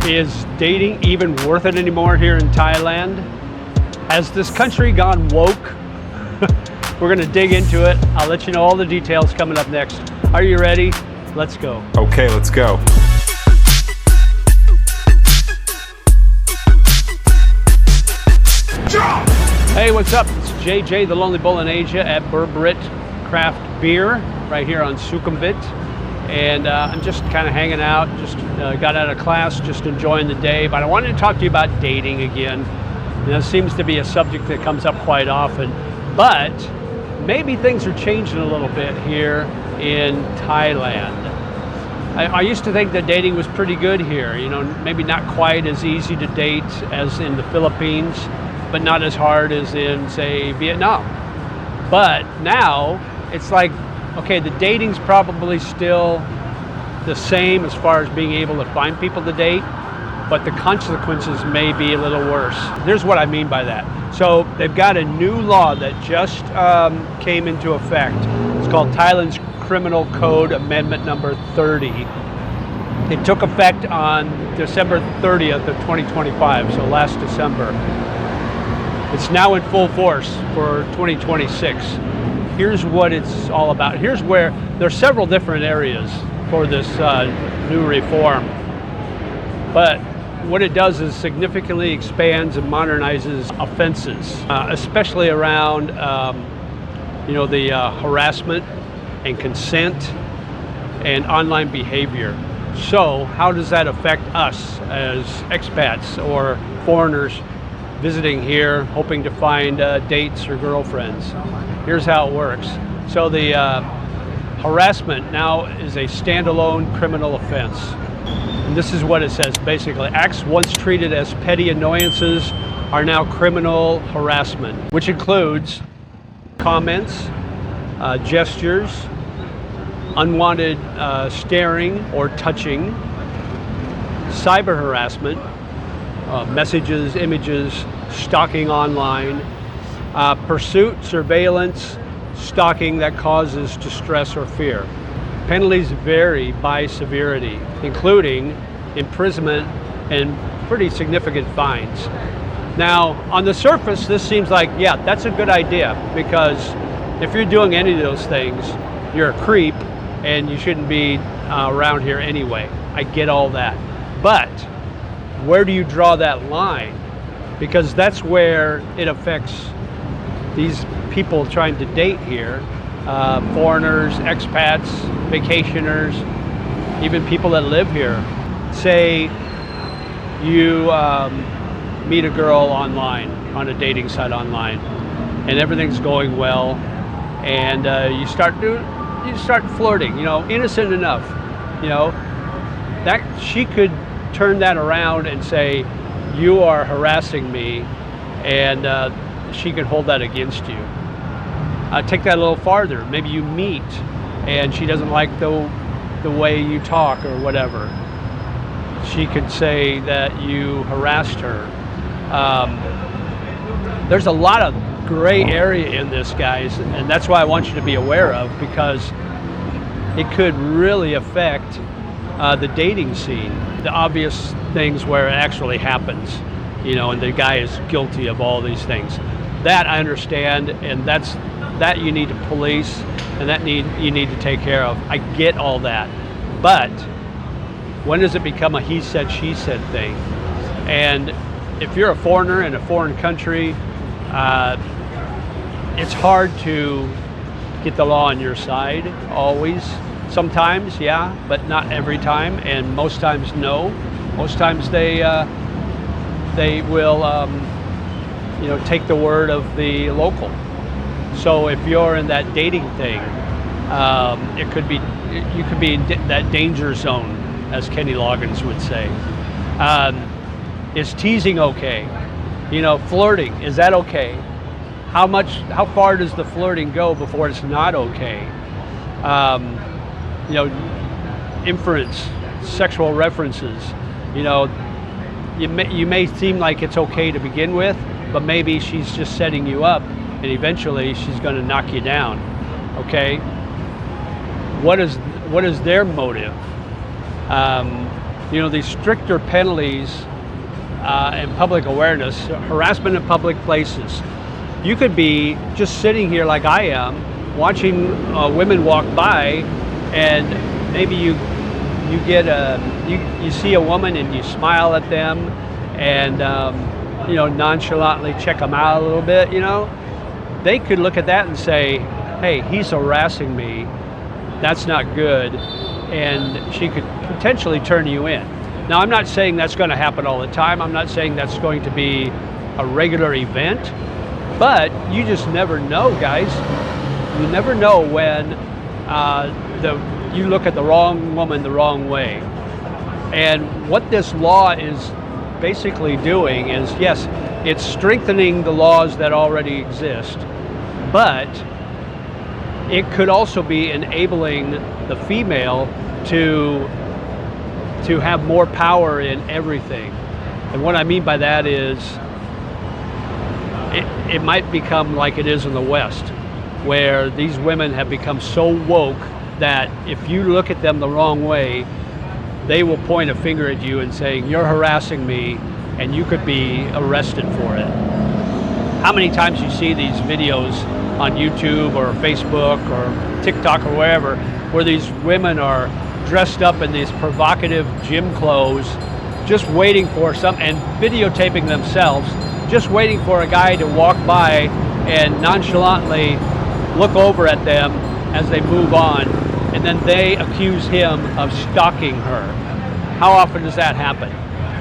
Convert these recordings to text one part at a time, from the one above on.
Is dating even worth it anymore here in Thailand? Has this country gone woke? We're gonna dig into it. I'll let you know all the details coming up next. Are you ready? Let's go. Okay, let's go. Hey, what's up? It's JJ, the Lonely Bull in Asia at Burberry Craft Beer right here on Sukhumvit. And I'm just kind of hanging out, just got out of class, just enjoying the day. But I wanted to talk to you about dating again. You know, it seems to be a subject that comes up quite often. But maybe things are changing a little bit here in Thailand. I used to think that dating was pretty good here. You know, maybe not quite as easy to date as in the Philippines, but not as hard as in, say, Vietnam. But now it's like, okay, the dating's probably still the same as far as being able to find people to date, but the consequences may be a little worse. Here's what I mean by that. So they've got a new law that just came into effect. It's called Thailand's Criminal Code Amendment number 30. It took effect on December 30th of 2025, so last December. It's now in full force for 2026. Here's what it's all about. Here's where there's several different areas for this new reform. But what it does is significantly expands and modernizes offenses, especially around the harassment and consent and online behavior. So how does that affect us as expats or foreigners visiting here, hoping to find dates or girlfriends? Here's how it works. So the harassment now is a standalone criminal offense. And this is what it says, basically. Acts once treated as petty annoyances are now criminal harassment, which includes comments, gestures, unwanted staring or touching, cyber harassment, messages, images, stalking online, pursuit, surveillance, stalking that causes distress or fear. Penalties vary by severity, including imprisonment and pretty significant fines. Now, on the surface, this seems like, yeah, that's a good idea, because if you're doing any of those things, you're a creep and you shouldn't be around here anyway. I get all that. But where do you draw that line? Because that's where it affects these people trying to date here, foreigners, expats, vacationers, even people that live here. Say you meet a girl online, on a dating site online, and everything's going well, and you start flirting, innocent enough, that she could turn that around and say, you are harassing me, and she could hold that against you. Take that a little farther. Maybe you meet and she doesn't like the way you talk or whatever. She could say that you harassed her. There's a lot of gray area in this, guys, and that's why I want you to be aware of, because it could really affect the dating scene. The obvious things where it actually happens, and the guy is guilty of all these things. That I understand, and that you need to police, and that you need to take care of. I get all that. But when does it become a he said, she said thing? And if you're a foreigner in a foreign country, it's hard to get the law on your side always. Sometimes, yeah, but not every time, and most times, no. Most times they will take the word of the local. So if you're in that dating thing, you could be in that danger zone, as Kenny Loggins would say. Is teasing okay? Flirting, is that okay? How far does the flirting go before it's not okay? Inference, sexual references, you may seem like it's okay to begin with, but maybe she's just setting you up, and eventually she's going to knock you down. Okay, what is their motive? you know, these stricter penalties and public awareness, harassment in public places. You could be just sitting here like I am, watching women walk by, and maybe you get you see a woman and you smile at them, and you know, nonchalantly check them out a little bit. You know, they could look at that and say, "Hey, he's harassing me. That's not good," and she could potentially turn you in. Now, I'm not saying that's going to happen all the time. I'm not saying that's going to be a regular event, but you just never know, guys. You never know when you look at the wrong woman the wrong way. And what this law is basically doing is, yes, it's strengthening the laws that already exist, but it could also be enabling the female to have more power in everything. And what I mean by that is it might become like it is in the West, where these women have become so woke that if you look at them the wrong way, they will point a finger at you and saying, "You're harassing me," and you could be arrested for it. How many times you see these videos on YouTube or Facebook or TikTok or wherever, where these women are dressed up in these provocative gym clothes, just waiting for and videotaping themselves, just waiting for a guy to walk by and nonchalantly look over at them as they move on, and then they accuse him of stalking her. How often does that happen?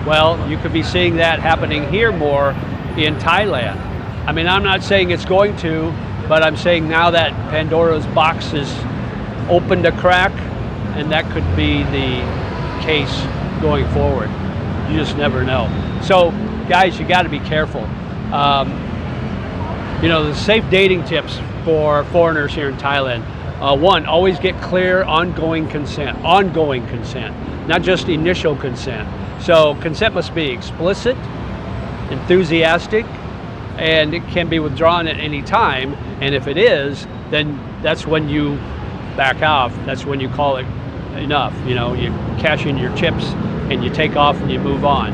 Well, you could be seeing that happening here more in Thailand. I mean, I'm not saying it's going to, but I'm saying now that Pandora's box is opened a crack, and that could be the case going forward. You just never know. So, guys, you got to be careful. You know, the safe dating tips for foreigners here in Thailand. One, always get clear, ongoing consent, not just initial consent. So consent must be explicit, enthusiastic, and it can be withdrawn at any time. And if it is, then that's when you back off. That's when you call it enough. You know, you cash in your chips and you take off and you move on.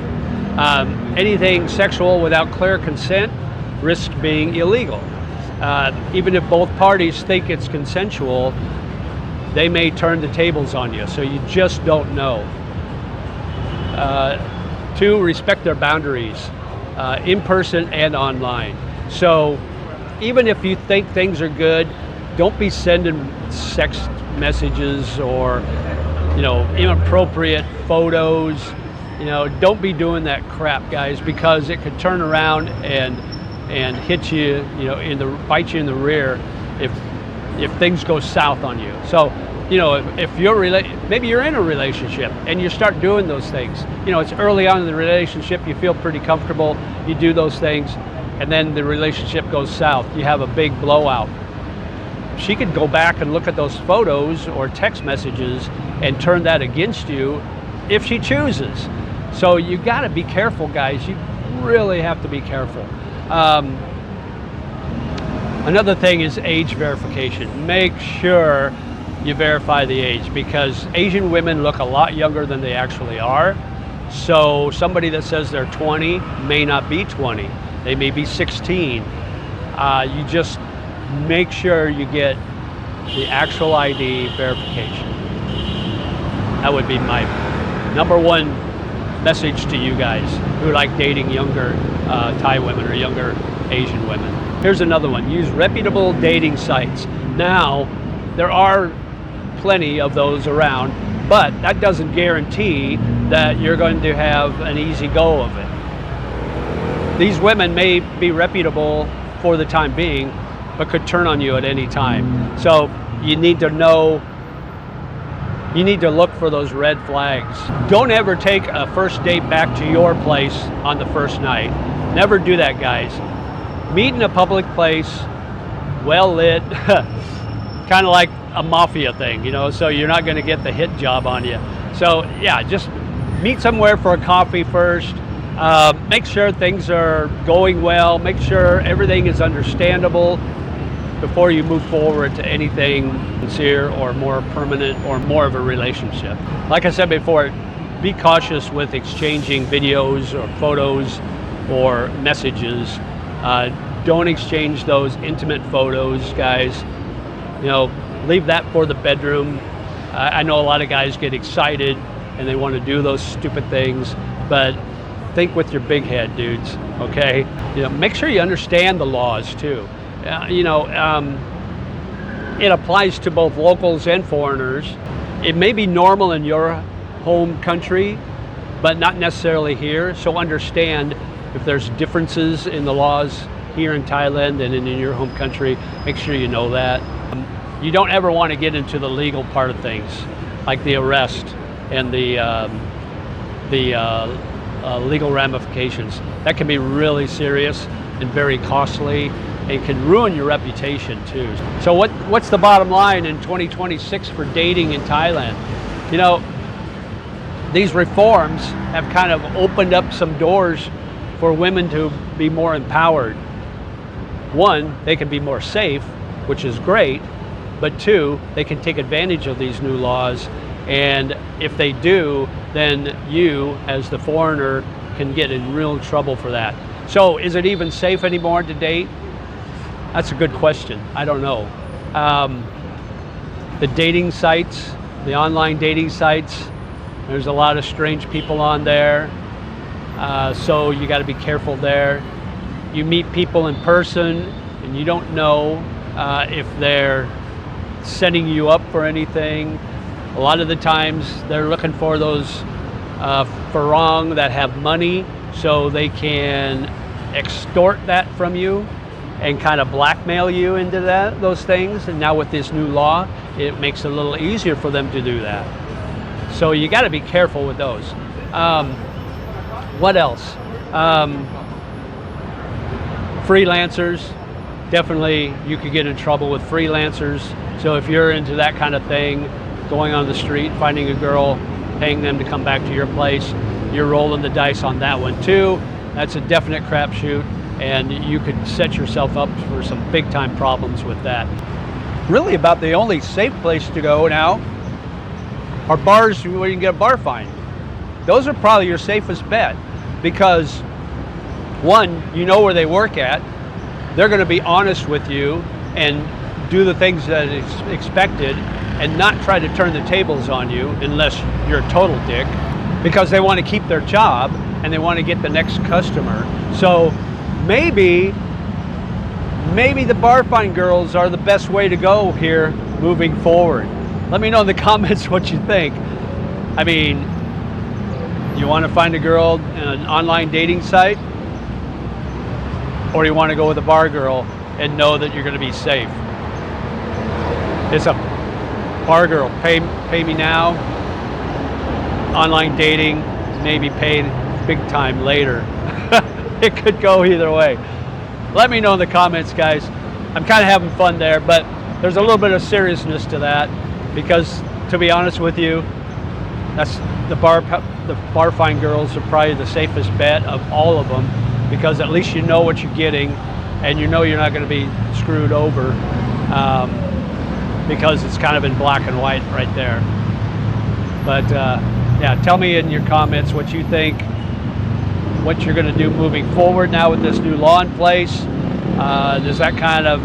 Anything sexual without clear consent risks being illegal. Even if both parties think it's consensual, they may turn the tables on you, so you just don't know. Two, respect their boundaries, in person and online. So even if you think things are good, don't be sending sex messages or, you know, inappropriate photos. You know, don't be doing that crap, guys, because it could turn around and hit you, you know, bite you in the rear if things go south on you. So, you know, if you're maybe you're in a relationship and you start doing those things, you know, it's early on in the relationship, you feel pretty comfortable, you do those things, and then the relationship goes south. You have a big blowout. She could go back and look at those photos or text messages and turn that against you if she chooses. So you got to be careful, guys. You really have to be careful. Another thing is age verification. Make sure you verify the age, because Asian women look a lot younger than they actually are. So somebody that says they're 20 may not be 20. They may be 16. You just make sure you get the actual ID verification. That would be my number one message to you guys who like dating younger Thai women or younger Asian women. Here's another one. Use reputable dating sites. Now, there are plenty of those around, but that doesn't guarantee that you're going to have an easy go of it. These women may be reputable for the time being, but could turn on you at any time. So you need to know, you need to look for those red flags. Don't ever take a first date back to your place on the first night. Never do that, guys. Meet in a public place, well lit, kind of like a mafia thing, you know, so you're not going to get the hit job on you. So yeah, just meet somewhere for a coffee first. Make sure things are going well. Make sure everything is understandable before you move forward to anything sincere or more permanent or more of a relationship. Like I said before, be cautious with exchanging videos or photos or messages. Don't exchange those intimate photos, guys. You know, leave that for the bedroom. I know a lot of guys get excited and they want to do those stupid things, but think with your big head, dudes, okay? You know, make sure you understand the laws too. It applies to both locals and foreigners. It may be normal in your home country, but not necessarily here. So understand if there's differences in the laws here in Thailand and in your home country, make sure you know that. You don't ever want to get into the legal part of things, like the arrest and the legal ramifications. That can be really serious and very costly and can ruin your reputation too. So what's the bottom line in 2026 for dating in Thailand? You know, these reforms have kind of opened up some doors for women to be more empowered. One, they can be more safe, which is great, but two, they can take advantage of these new laws, and if they do, then you, as the foreigner, can get in real trouble for that. So is it even safe anymore to date? That's a good question. I don't know. The dating sites, the online dating sites, there's a lot of strange people on there, so you got to be careful there. You meet people in person and you don't know if they're setting you up for anything. A lot of the times they're looking for those farang that have money, so they can extort that from you and kind of blackmail you into those things. And now with this new law, it makes it a little easier for them to do that. So you got to be careful with those. What else? Freelancers, definitely you could get in trouble with freelancers. So if you're into that kind of thing, going on the street, finding a girl, paying them to come back to your place, you're rolling the dice on that one too. That's a definite crapshoot, and you could set yourself up for some big time problems with that. Really about the only safe place to go now are bars where you can get a bar fine. Those are probably your safest bet, because one, you know where they work at, they're going to be honest with you and do the things that is expected and not try to turn the tables on you unless you're a total dick, because they want to keep their job and they want to get the next customer. So maybe the bar fine girls are the best way to go here moving forward. Let me know in the comments what you think. I mean, you want to find a girl in an online dating site, or you want to go with a bar girl and know that you're going to be safe? It's a bar girl, pay me now. Online dating, maybe paid big time later. It could go either way. Let me know in the comments, guys. I'm kind of having fun there, but there's a little bit of seriousness to that, because to be honest with you, that's the bar fine girls are probably the safest bet of all of them, because at least you know what you're getting and you know you're not going to be screwed over, because it's kind of in black and white right there. But yeah, tell me in your comments what you think, what you're going to do moving forward now with this new law in place. Does that kind of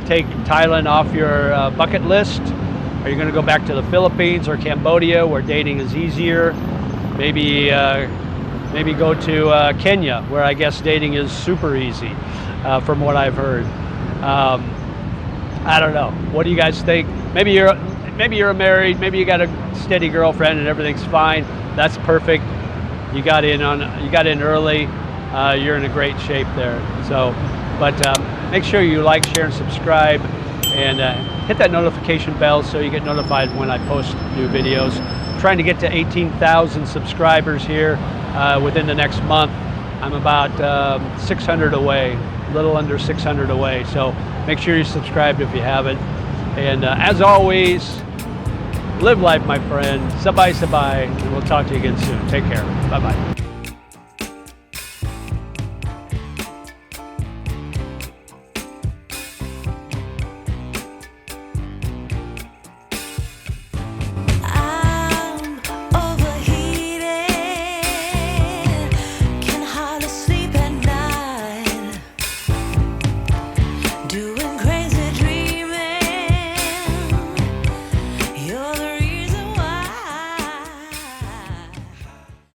take Thailand off your bucket list? Are you going to go back to the Philippines or Cambodia, where dating is easier? Maybe go to Kenya, where I guess dating is super easy, from what I've heard. I don't know. What do you guys think? Maybe you're married. Maybe you got a steady girlfriend and everything's fine. That's perfect. You got in early. You're in a great shape there. So, but make sure you like, share, and subscribe, and hit that notification bell so you get notified when I post new videos. I'm trying to get to 18,000 subscribers here within the next month. I'm about 600 away, a little under 600 away. So make sure you're subscribed if you haven't. And as always, live life, my friend. Sabay sabay, and we'll talk to you again soon. Take care. Bye-bye.